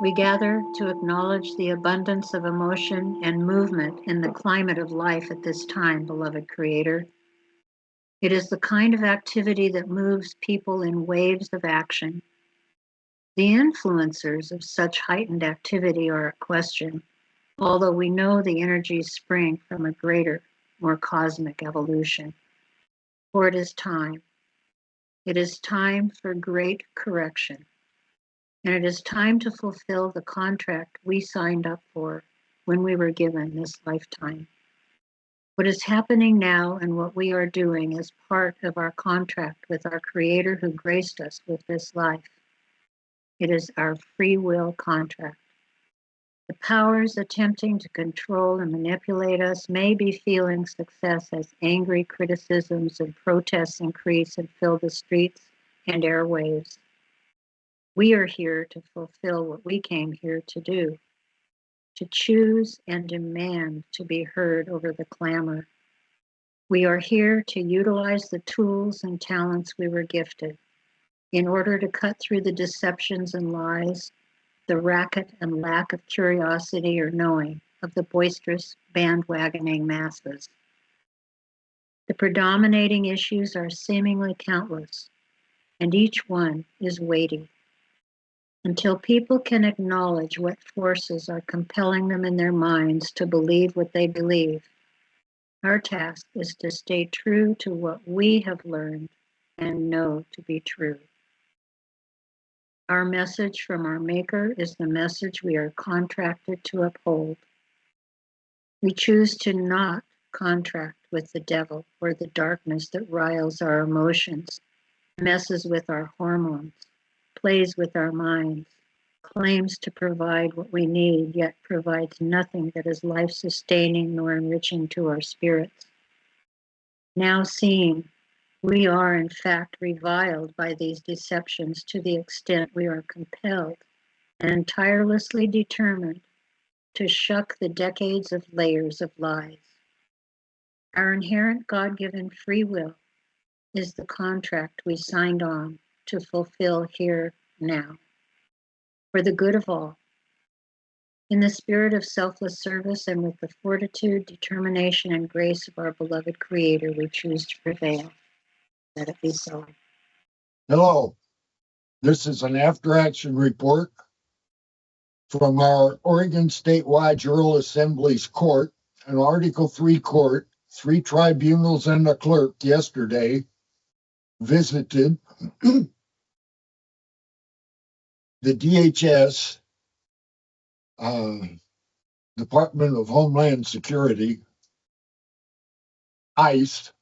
We gather to acknowledge the abundance of emotion and movement in the climate of life at this time, beloved Creator. It is the kind of activity that moves people in waves of action. The influencers of such heightened activity are a question, although we know the energies spring from a greater, more cosmic evolution. For it is time. It is time for great correction. And it is time to fulfill the contract we signed up for when we were given this lifetime. What is happening now and what we are doing is part of our contract with our Creator who graced us with this life. It is our free will contract. The powers attempting to control and manipulate us may be feeling success as angry criticisms and protests increase and fill the streets and airwaves. We are here to fulfill what we came here to do, to choose and demand to be heard over the clamor. We are here to utilize the tools and talents we were gifted in order to cut through the deceptions and lies, the racket and lack of curiosity or knowing of the boisterous bandwagoning masses. The predominating issues are seemingly countless, and each one is weighty. Until people can acknowledge what forces are compelling them in their minds to believe what they believe, our task is to stay true to what we have learned and know to be true. Our message from our Maker is the message we are contracted to uphold. We choose to not contract with the devil or the darkness that riles our emotions, messes with our hormones, plays with our minds, claims to provide what we need, yet provides nothing that is life-sustaining nor enriching to our spirits. Now seeing, we are in fact reviled by these deceptions to the extent we are compelled and tirelessly determined to shuck the decades of layers of lies. Our inherent God-given free will is the contract we signed on to fulfill here now, for the good of all. In the spirit of selfless service and with the fortitude, determination, and grace of our beloved Creator, we choose to prevail. Let it be so. Hello, this is an after-action report from our Oregon Statewide Jural Assembly's Court, an Article 3 court. 3 tribunals and a clerk yesterday visited the DHS, Department of Homeland Security, ICE,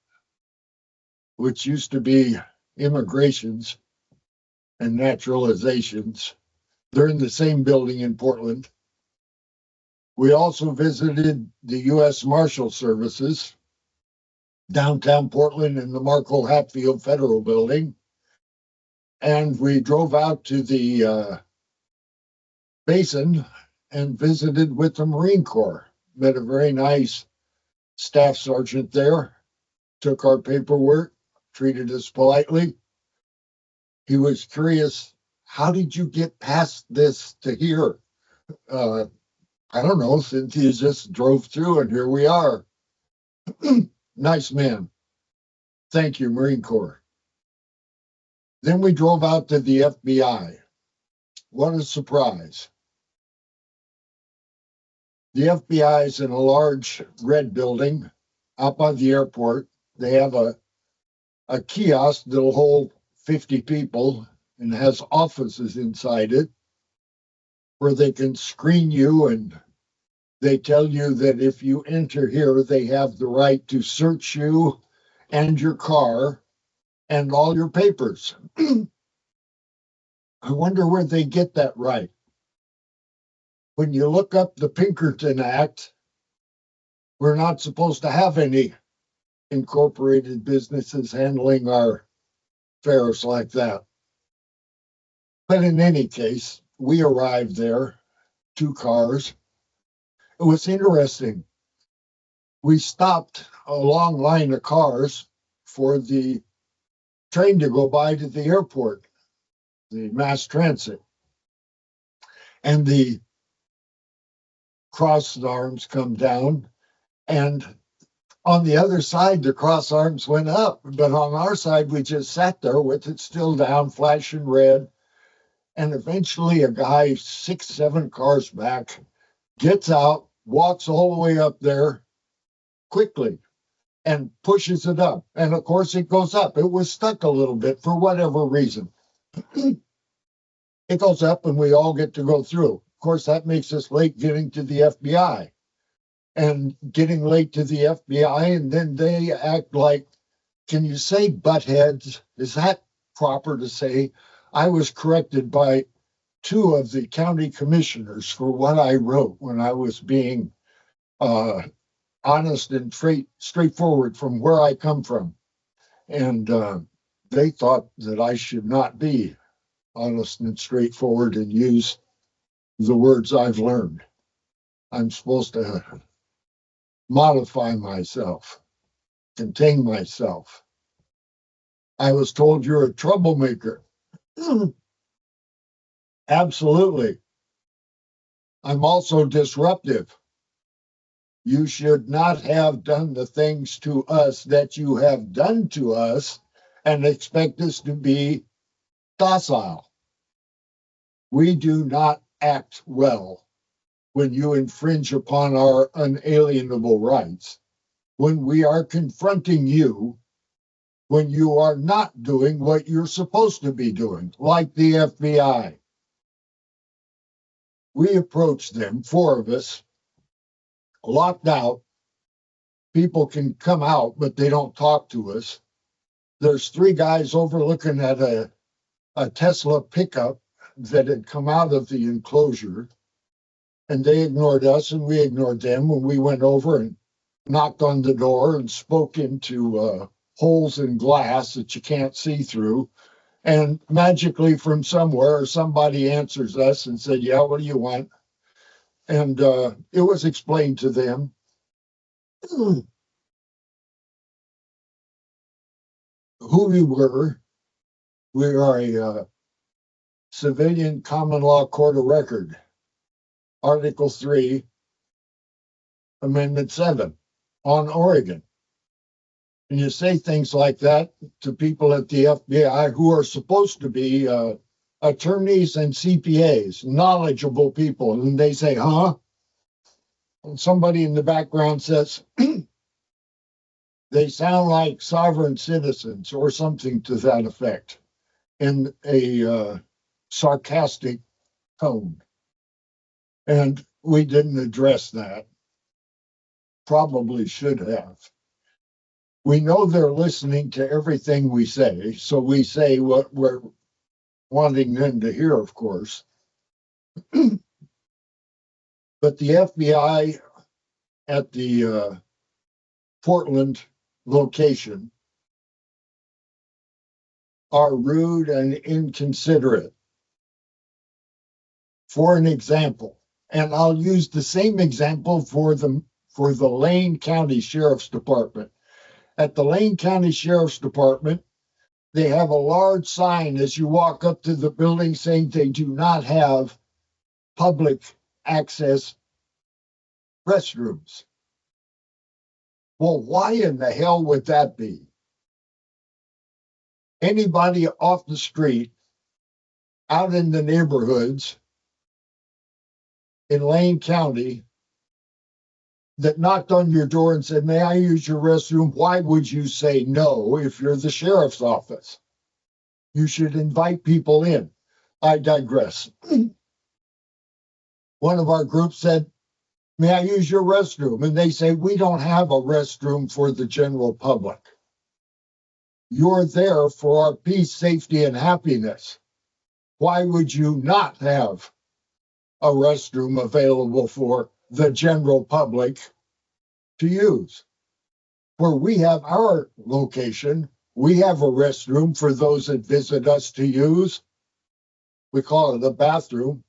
which used to be immigrations and naturalizations. They're in the same building in Portland. We also visited the U.S. Marshal Services, downtown Portland in the Marco Hatfield Federal Building. And we drove out to the basin and visited with the Marine Corps. Met a very nice staff sergeant there, took our paperwork, treated us politely. He was curious, how did you get past this to here? I don't know, Cynthia just drove through and here we are. Nice man. Thank you, Marine Corps. Then we drove out to the FBI. What a surprise. The FBI is in a large red building out by the airport. They have a kiosk that'll hold 50 people and has offices inside it where they can screen you, and they tell you that if you enter here, they have the right to search you and your car and all your papers. I wonder where they get that right. When you look up the Pinkerton Act, we're not supposed to have any incorporated businesses handling our affairs like that. But in any case, we arrived there, 2 cars. It was interesting. We stopped a long line of cars for the train to go by to the airport, the mass transit. and the crossed arms come down, and on the other side, the cross arms went up, but on our side, we just sat there with it still down, flashing red. And eventually, a guy 6, 7 cars back gets out, walks all the way up there quickly, and pushes it up. And of course, it goes up. It was stuck a little bit for whatever reason. It goes up, and we all get to go through. Of course, that makes us late getting to the FBI. And getting late to the FBI, and then they act like, can you say butt heads? Is that proper to say? I was corrected by 2 of the county commissioners for what I wrote when I was being honest and straightforward from where I come from. And they thought that I should not be honest and straightforward and use the words I've learned. I'm supposed to modify myself, contain myself. I was told you're a troublemaker. Absolutely. I'm also disruptive. You should not have done the things to us that you have done to us and expect us to be docile. We do not act well when you infringe upon our unalienable rights, when we are confronting you, when you are not doing what you're supposed to be doing, like the FBI. We approached them, 4 of us, locked out. People can come out, but they don't talk to us. There's 3 guys overlooking at a Tesla pickup that had come out of the enclosure, and they ignored us and we ignored them when we went over and knocked on the door and spoke into holes in glass that you can't see through. And magically from somewhere, somebody answers us and said, yeah, what do you want? And it was explained to them. Who we were. We are a civilian common law court of record. Article 3, Amendment 7 on Oregon. And you say things like that to people at the FBI who are supposed to be attorneys and CPAs, knowledgeable people. And they say, huh? And somebody in the background says, they sound like sovereign citizens or something to that effect in a sarcastic tone. And we didn't address that. Probably should have. We know they're listening to everything we say, so we say what we're wanting them to hear, of course. But the FBI at the Portland location are rude and inconsiderate. For an example, and I'll use the same example for the Lane County Sheriff's Department. At the Lane County Sheriff's Department, they have a large sign as you walk up to the building saying they do not have public access restrooms. Well, why in the hell would that be? Anybody off the street, out in the neighborhoods in Lane County that knocked on your door and said, may I use your restroom? Why would you say no if you're the sheriff's office? You should invite people in. I digress. One of our groups said, may I use your restroom? And they say, we don't have a restroom for the general public. You're there for our peace, safety, and happiness. Why would you not have a restroom available for the general public to use? Where we have our location, we have a restroom for those that visit us to use. We call it a bathroom,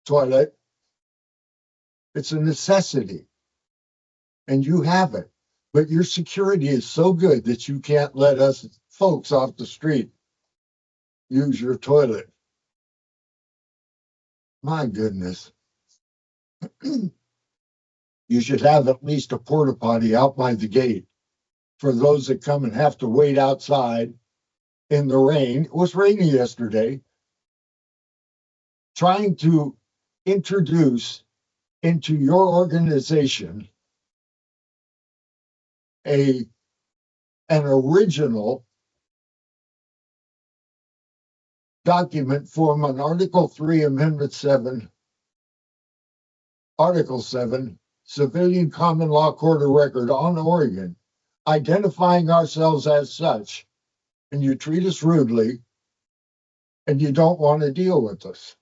toilet. It's a necessity, and you have it. But your security is so good that you can't let us folks off the street use your toilet. My goodness. You should have at least a porta potty out by the gate for those that come and have to wait outside in the rain. It was rainy yesterday. Trying to introduce into your organization an original document from an Article 3, Amendment 7, Article 7, Civilian Common Law Court of Record on Oregon, identifying ourselves as such, and you treat us rudely, and you don't want to deal with us.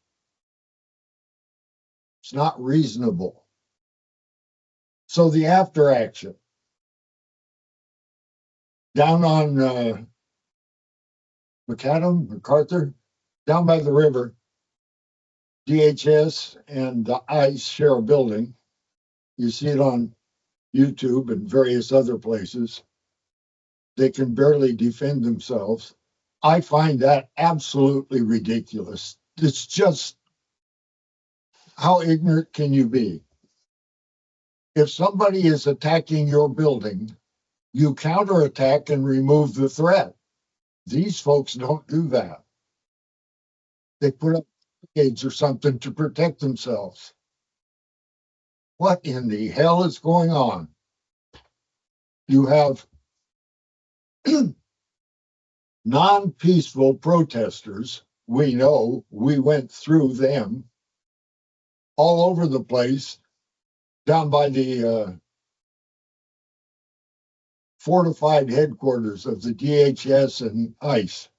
It's not reasonable. So the after action, down on MacArthur, down by the river, DHS and the ICE share a building. You see it on YouTube and various other places. They can barely defend themselves. I find that absolutely ridiculous. It's just, how ignorant can you be? If somebody is attacking your building, you counterattack and remove the threat. These folks don't do that. They put up barricades or something to protect themselves. What in the hell is going on? You have non-peaceful protesters. We know, we went through them all over the place, down by the fortified headquarters of the DHS and ICE.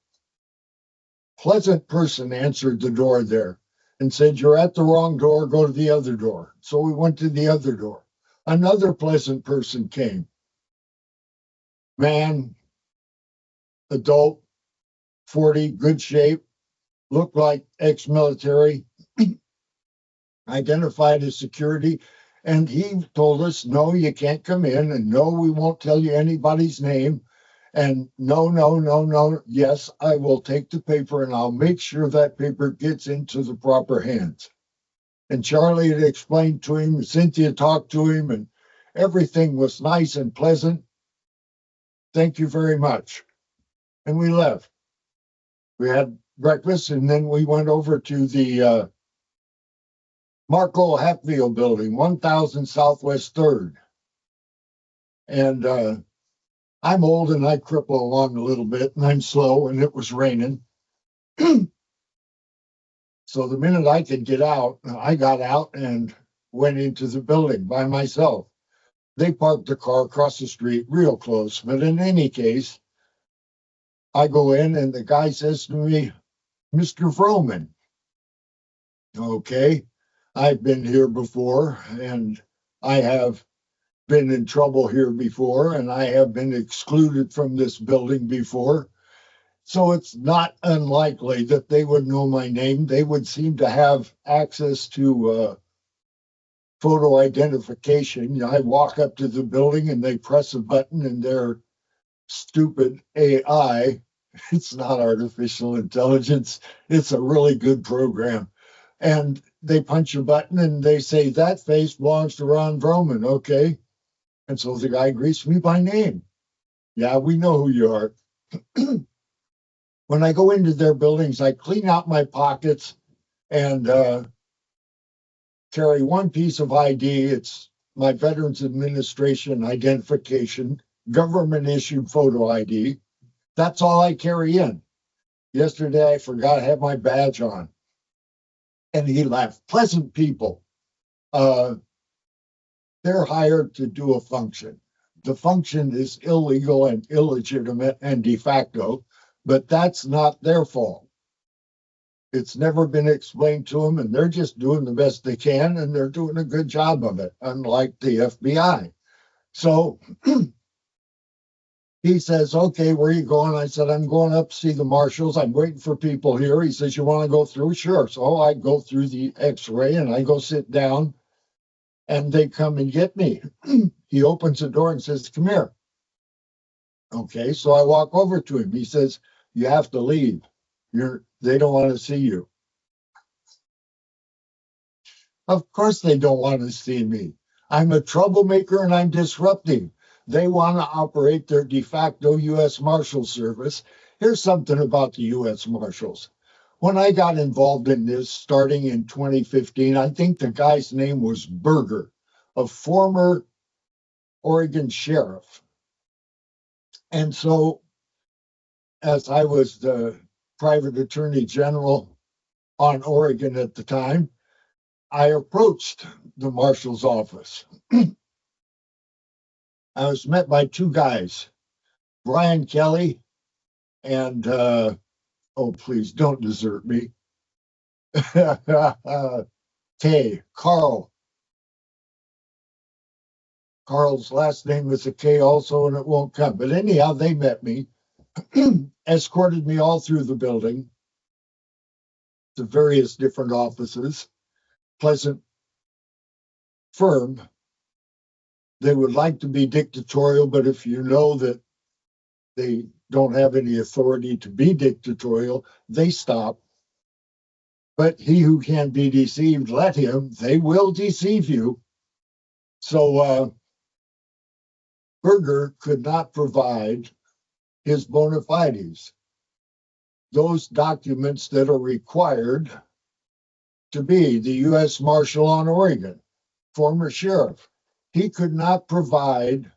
Pleasant person answered the door there and said, "You're at the wrong door, go to the other door." So we went to the other door. Another pleasant person came. Man, adult, 40, good shape, looked like ex-military, identified as security, and he told us, "No, you can't come in, and no, we won't tell you anybody's name, and no, yes, I will take the paper and I'll make sure that paper gets into the proper hands." And Charlie had explained to him, Cynthia talked to him, and everything was nice and pleasant. "Thank you very much." And we left. We had breakfast, and then we went over to the Marco Hatfield building, 1000 Southwest 3rd. And I'm old and I cripple along a little bit, and I'm slow, and it was raining. So the minute I could get out, I got out and went into the building by myself. They parked the car across the street, real close. But in any case, I go in and the guy says to me, "Mr. Vroman." Okay, I've been here before, and I have been in trouble here before, and I have been excluded from this building before. So it's not unlikely that they would know my name. They would seem to have access to photo identification. I walk up to the building and they press a button, and their stupid AI, it's not artificial intelligence, it's a really good program. And they punch a button and they say, "That face belongs to Ron Vroman." Okay. And so the guy greets me by name. "Yeah, we know who you are." When I go into their buildings, I clean out my pockets and carry one piece of ID. It's my Veterans Administration identification, government issued photo ID. That's all I carry in. Yesterday, I forgot I had my badge on. And he laughed. Pleasant people. They're hired to do a function. The function is illegal and illegitimate and de facto, but that's not their fault. It's never been explained to them, and they're just doing the best they can, and they're doing a good job of it, unlike the FBI. So he says, "Okay, where are you going?" I said, "I'm going up to see the marshals. I'm waiting for people here." He says, "You want to go through?" Sure. So I go through the x-ray and I go sit down, and they come and get me. He opens the door and says, "Come here." Okay, so I walk over to him. He says, "You have to leave. They don't want to see you." Of course they don't want to see me. I'm a troublemaker and I'm disrupting. They want to operate their de facto U.S. Marshal Service. Here's something about the U.S. Marshals. When I got involved in this starting in 2015, I think the guy's name was Berger, a former Oregon sheriff. And so, as I was the private attorney general on Oregon at the time, I approached the marshal's office. I was met by two guys, Brian Kelly and, oh, please don't desert me, K, Carl. Carl's last name is a K also, and it won't come. But anyhow, they met me, escorted me all through the building to various different offices. Pleasant firm. They would like to be dictatorial, but if you know that they don't have any authority to be dictatorial, they stop. But he who can be deceived, let him. They will deceive you. So Berger could not provide his bona fides, those documents that are required to be the U.S. Marshal on Oregon, former sheriff. He could not provide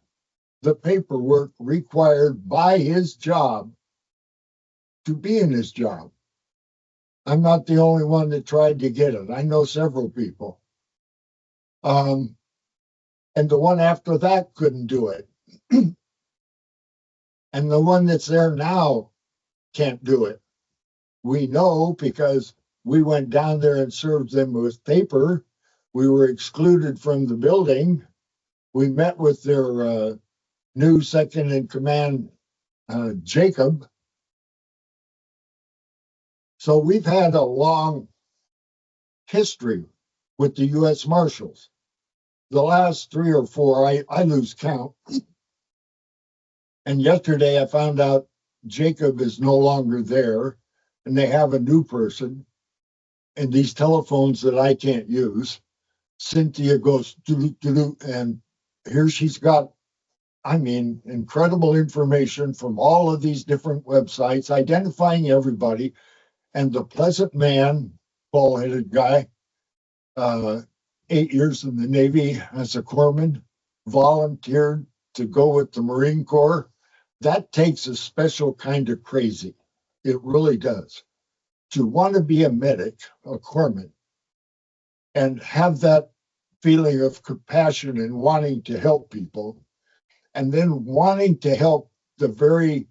the paperwork required by his job to be in his job. I'm not the only one that tried to get it. I know several people. And the one after that couldn't do it. And the one that's there now can't do it. We know because we went down there and served them with paper. We were excluded from the building. We met with their new second in command, Jacob. So we've had a long history with the U.S. Marshals. The last 3 or 4, I lose count. And yesterday I found out Jacob is no longer there, and they have a new person. And these telephones that I can't use, Cynthia goes doo-doo, and here she's got, I mean, incredible information from all of these different websites, identifying everybody. And the pleasant man, bald-headed guy, 8 years in the Navy as a corpsman, volunteered to go with the Marine Corps. That takes a special kind of crazy. It really does. To want to be a medic, a corpsman, and have that feeling of compassion and wanting to help people, and then wanting to help the very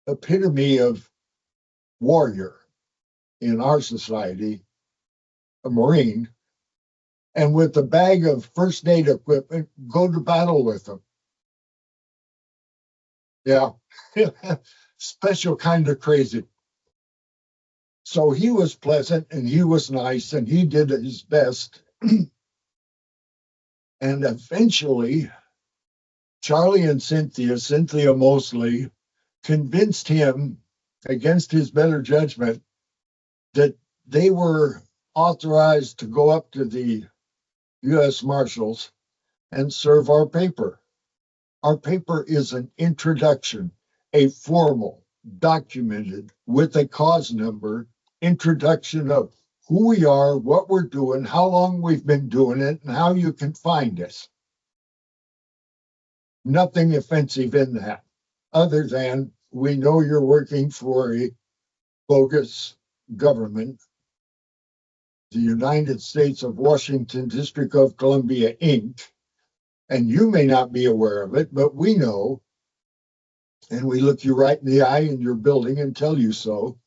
epitome of warrior in our society, a Marine, and with a bag of first aid equipment, go to battle with them. Yeah, special kind of crazy. So he was pleasant and he was nice and he did his best. And eventually, Charlie and Cynthia mostly, convinced him, against his better judgment, that they were authorized to go up to the U.S. Marshals and serve our paper. Our paper is an introduction, a formal, documented, with a cause number, introduction of who we are, what we're doing, how long we've been doing it, and how you can find us. Nothing offensive in that, other than we know you're working for a bogus government, the United States of Washington, District of Columbia, Inc., and you may not be aware of it, but we know, and we look you right in the eye in your building and tell you so.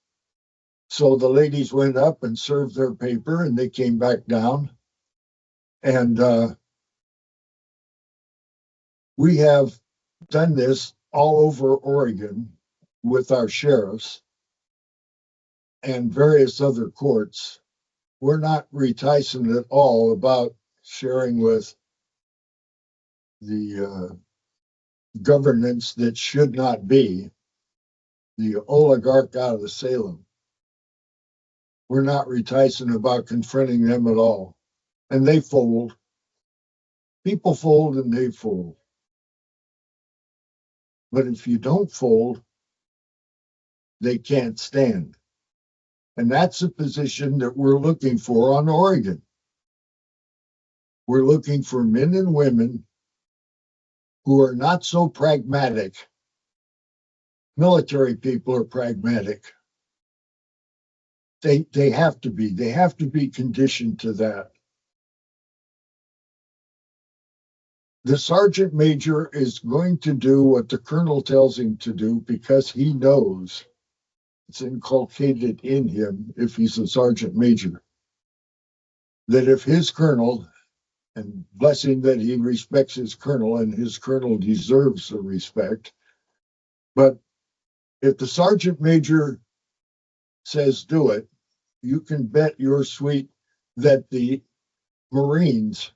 So the ladies went up and served their paper, and they came back down. And we have done this all over Oregon with our sheriffs and various other courts. We're not reticent at all about sharing with the governance that should not be, the oligarch out of Salem. we're not reticent about confronting them at all. And they fold. People fold and they fold. But if you don't fold, they can't stand. And that's a position that we're looking for on Oregon. We're looking for men and women who are not so pragmatic. Military people are pragmatic. They have to be. They have to be conditioned to that. The sergeant major is going to do what the colonel tells him to do because he knows it's inculcated in him, if he's a sergeant major, that if his colonel, and bless him that he respects his colonel and his colonel deserves the respect, but if the sergeant major says do it, you can bet your sweet that the Marines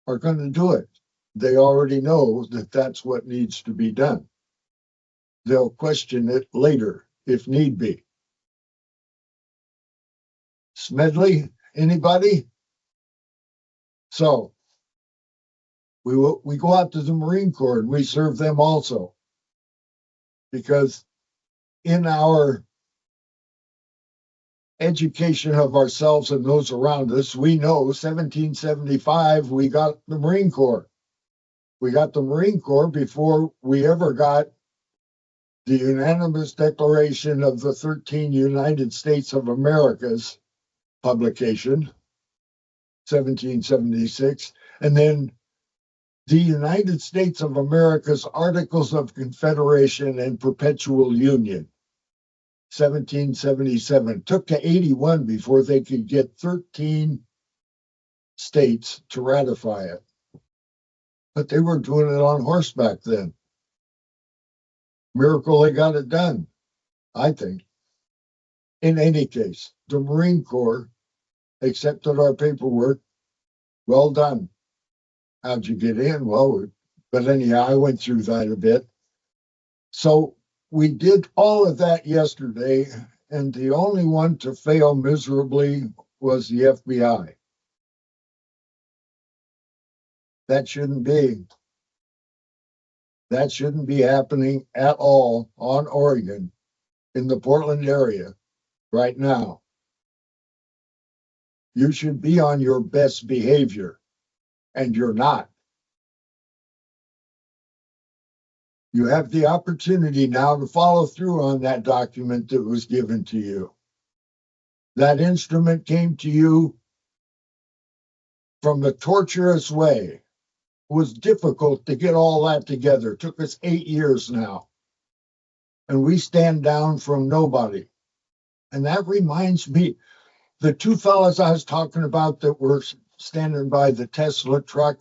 are going to do it. They already know that that's what needs to be done. They'll question it later if need be. Smedley, anybody? So we go out to the Marine Corps and we serve them also, because in our education of ourselves and those around us, we know 1775 we got the Marine Corps. We got the Marine Corps before we ever got the unanimous declaration of the 13 United States of America's publication, 1776, and then the United States of America's Articles of Confederation and Perpetual Union, 1777. Took to 81 before they could get 13 states to ratify it. But they were doing it on horseback then. Miracle they got it done, I think. In any case, the Marine Corps accepted our paperwork. Well done. How'd you get in? Well, but anyhow, I went through that a bit. So we did all of that yesterday, and the only one to fail miserably was the FBI. That shouldn't be. That shouldn't be happening at all on Oregon in the Portland area right now. You should be on your best behavior, and you're not. You have the opportunity now to follow through on that document that was given to you. That instrument came to you from a torturous way. It was difficult to get all that together. It took us 8 years now. And we stand down from nobody. And that reminds me, the two fellas I was talking about that were standing by the Tesla truck,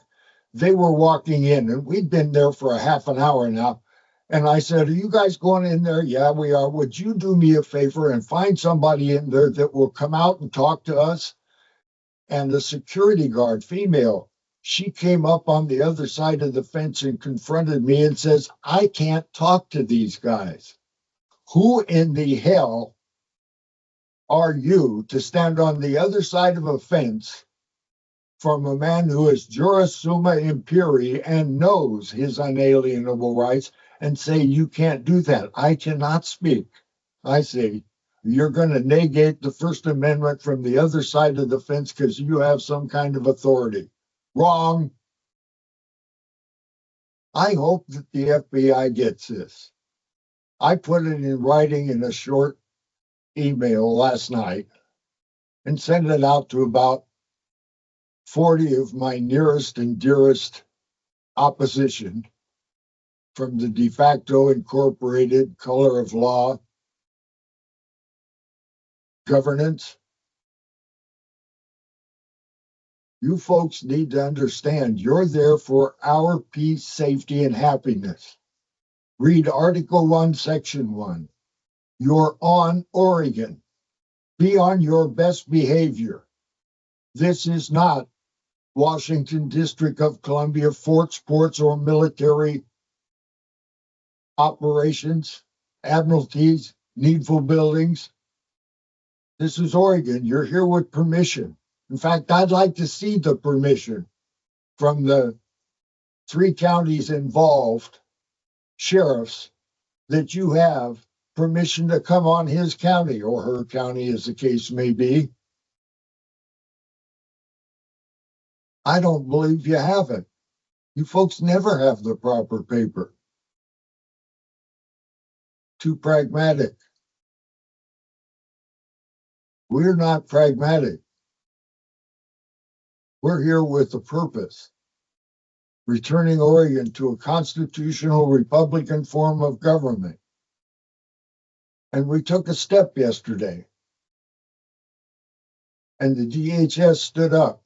they were walking in, and we'd been there for a half an hour now. And I said, are you guys going in there? Yeah, we are. Would you do me a favor and find somebody in there that will come out and talk to us? And the security guard, female, she came up on the other side of the fence and confronted me and says, I can't talk to these guys. Who in the hell are you to stand on the other side of a fence from a man who is juris summa imperii and knows his unalienable rights and say you can't do that? I cannot speak. I say, you're going to negate the First Amendment from the other side of the fence because you have some kind of authority. Wrong. I hope that the FBI gets this. I put it in writing in a short email last night and sent it out to about 40 of my nearest and dearest opposition from the de facto incorporated color of law governance. You folks need to understand you're there for our peace, safety, and happiness. Read Article 1, Section 1. You're on Oregon. Be on your best behavior. This is not Washington District of Columbia, forts, ports, or military operations, admiralties, needful buildings. This is Oregon. You're here with permission. In fact, I'd like to see the permission from the 3 counties involved, sheriffs, that you have permission to come on his county or her county, as the case may be. I don't believe you have it. You folks never have the proper paper. Too pragmatic. We're not pragmatic. We're here with a purpose. Returning Oregon to a constitutional Republican form of government. And we took a step yesterday. And the DHS stood up.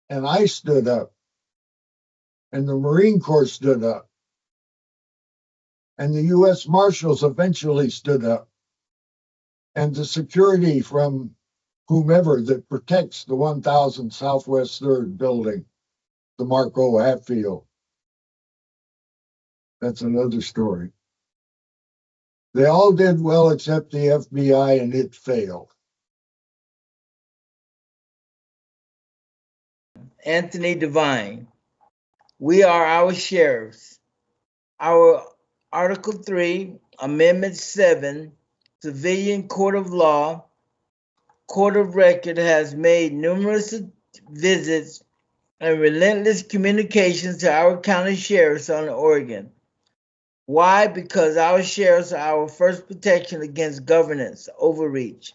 And I stood up. And the Marine Corps stood up. And the U.S. Marshals eventually stood up. And the security from whomever that protects the 1000 Southwest 3rd building, the Marco Hatfield. That's another story. They all did well except the FBI, and it failed. Anthony Devine. We are our sheriffs. Our Article 3, Amendment 7, Civilian Court of Law, Court of Record has made numerous visits and relentless communications to our county sheriffs on Oregon. Why? Because our sheriffs are our first protection against governance overreach.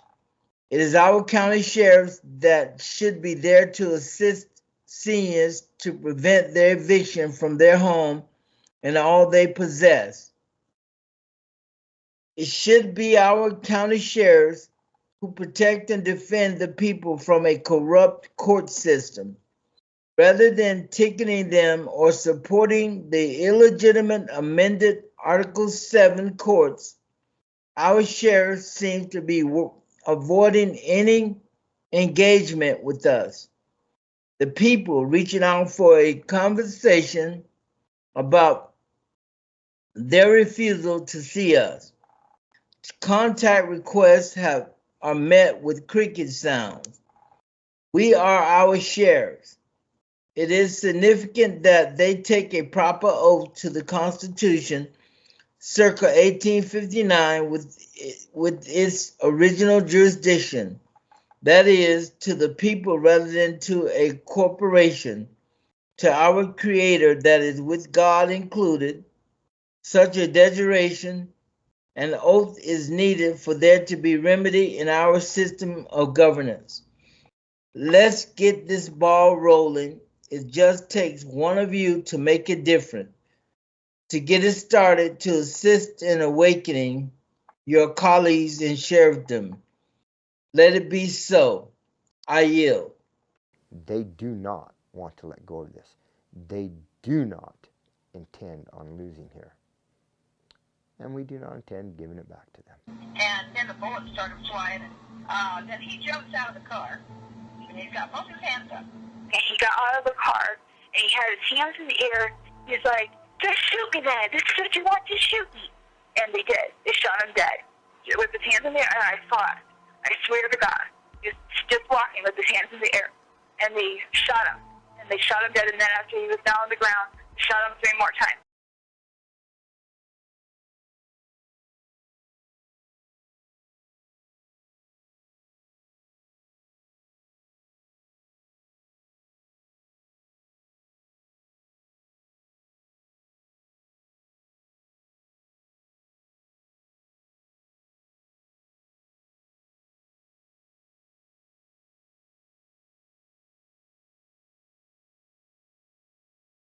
It is our county sheriffs that should be there to assist seniors to prevent their eviction from their home and all they possess. It should be our county sheriffs who protect and defend the people from a corrupt court system. Rather than ticketing them or supporting the illegitimate amended Article 7 courts, our sheriffs seem to be avoiding any engagement with us. The people reaching out for a conversation about their refusal to see us. Contact requests are met with cricket sounds. We are our sheriffs. It is significant that they take a proper oath to the Constitution circa 1859 with its original jurisdiction, that is, to the people rather than to a corporation, to our Creator that is with God included. Such a declaration and oath is needed for there to be remedy in our system of governance. Let's get this ball rolling. It just takes one of you to make it different, to get it started, to assist in awakening your colleagues in sheriffdom. Let it be so. I yield. They do not want to let go of this. They do not intend on losing here. And we do not intend giving it back to them. And then the bullets started flying, and then he jumps out of the car, and he's got both his hands up. And he got out of the car, and he had his hands in the air. He's like, just shoot me then. This is what you want, to shoot me. And they did. They shot him dead. With his hands in the air, and I saw it. I swear to God. He was just walking with his hands in the air. And they shot him. And they shot him dead, and then after he was down on the ground, they shot him 3 more times.